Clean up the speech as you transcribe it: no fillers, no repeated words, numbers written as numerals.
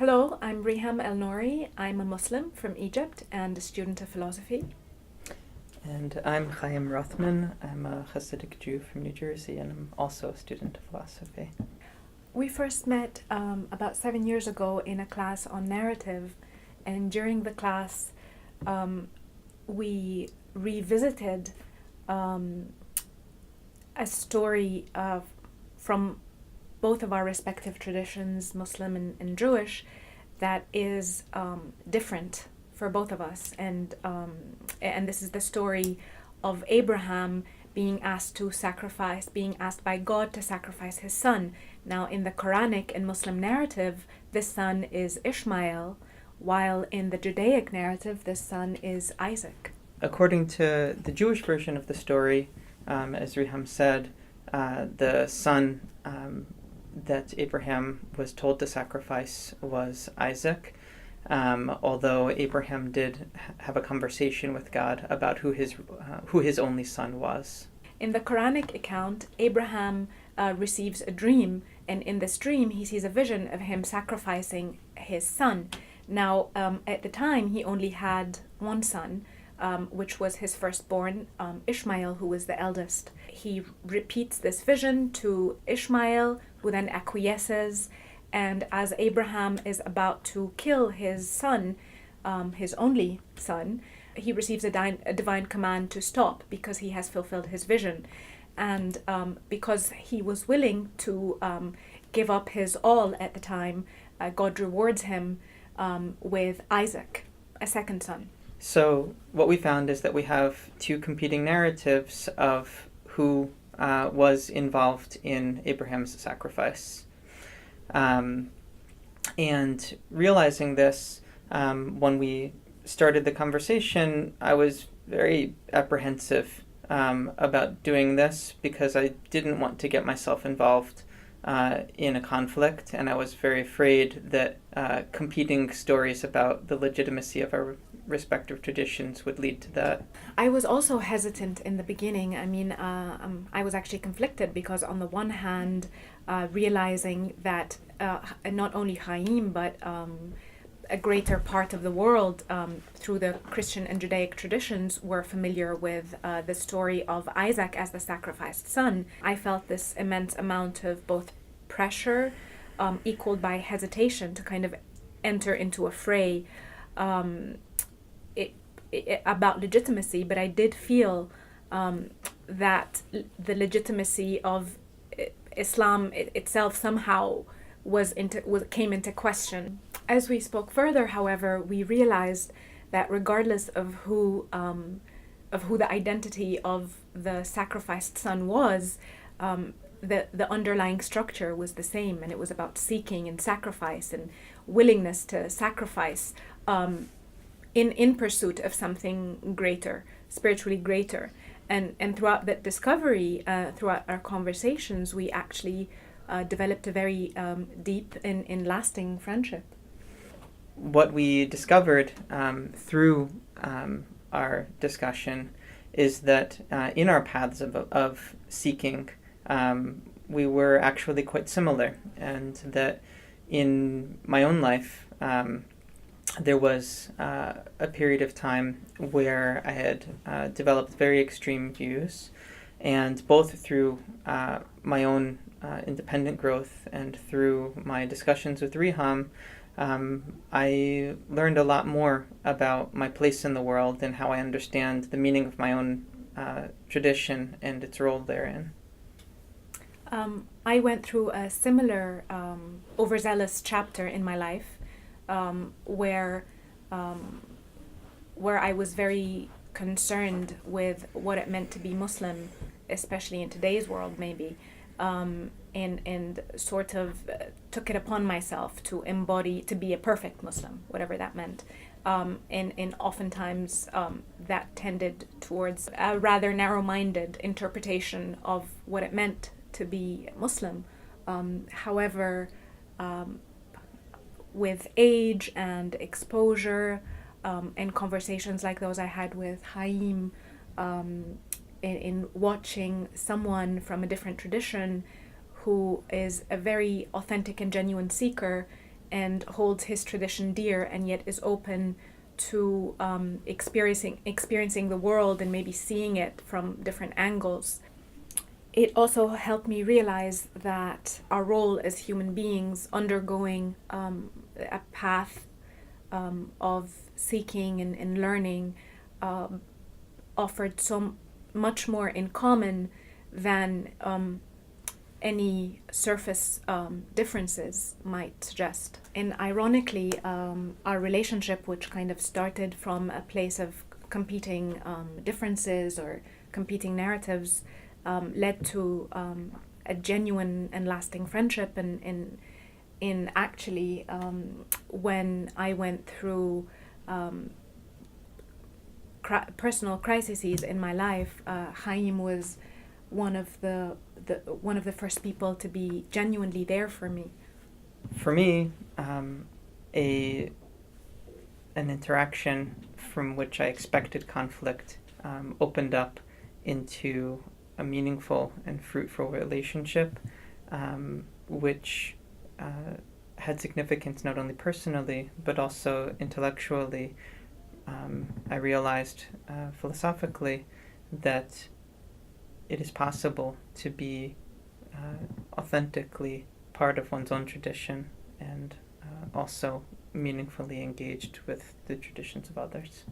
Hello, I'm Reham Elnory. I'm a Muslim from Egypt and a student of philosophy. And I'm Hayyim Rothman. I'm a Hasidic Jew from New Jersey, and I'm also a student of philosophy. We first met about 7 years ago in a class on narrative, and during the class we revisited a story from both of our respective traditions, Muslim and Jewish, that is different for both of us. And this is the story of Abraham being asked by God to sacrifice his son. Now, in the Quranic and Muslim narrative, this son is Ishmael, while in the Judaic narrative, this son is Isaac. According to the Jewish version of the story, as Reham said, the son that Abraham was told to sacrifice was Isaac, although Abraham did have a conversation with God about who his only son was. In the Quranic account, Abraham receives a dream, and in this dream he sees a vision of him sacrificing his son. Now, at the time, he only had one son, which was his firstborn, Ishmael, who was the eldest. He repeats this vision to Ishmael, who then acquiesces, and as Abraham is about to kill his son, his only son, he receives a divine command to stop because he has fulfilled his vision. And because he was willing to give up his all at the time, God rewards him with Isaac, a second son. So what we found is that we have two competing narratives of who was involved in Abraham's sacrifice. And realizing this, when we started the conversation, I was very apprehensive about doing this because I didn't want to get myself involved in a conflict, and I was very afraid that competing stories about the legitimacy of our respective traditions would lead to that. I was also hesitant in the beginning. I mean, I was actually conflicted because on the one hand, realizing that not only Hayyim, but a greater part of the world through the Christian and Judaic traditions were familiar with the story of Isaac as the sacrificed son. I felt this immense amount of both pressure equaled by hesitation to kind of enter into a fray about legitimacy, but I did feel that the legitimacy of Islam itself somehow came into question. As we spoke further, however, we realized that regardless of who the identity of the sacrificed son was, the underlying structure was the same, and it was about seeking and sacrifice and willingness to sacrifice in pursuit of something greater, spiritually greater. And throughout that discovery, throughout our conversations, we actually developed a very deep and lasting friendship. What we discovered through our discussion is that in our paths of seeking, we were actually quite similar, and that in my own life, there was a period of time where I had developed very extreme views, and both through my own independent growth and through my discussions with Reham, I learned a lot more about my place in the world and how I understand the meaning of my own tradition and its role therein. I went through a similar overzealous chapter in my life where I was very concerned with what it meant to be Muslim, especially in today's world, maybe, and sort of took it upon myself to be a perfect Muslim, whatever that meant. And oftentimes that tended towards a rather narrow-minded interpretation of what it meant to be Muslim. However, with age and exposure and conversations like those I had with Hayyim, in watching someone from a different tradition who is a very authentic and genuine seeker and holds his tradition dear, and yet is open to experiencing the world and maybe seeing it from different angles. It also helped me realize that our role as human beings undergoing a path of seeking and learning offered so much more in common than any surface differences might suggest. And ironically, our relationship, which kind of started from a place of competing differences or competing narratives, led to a genuine and lasting friendship. And in actually, when I went through personal crises in my life, Hayyim was one of the first people to be genuinely there for me. For me, an interaction from which I expected conflict opened up into a meaningful and fruitful relationship, which had significance not only personally but also intellectually. I realized philosophically that it is possible to be authentically part of one's own tradition and also meaningfully engaged with the traditions of others.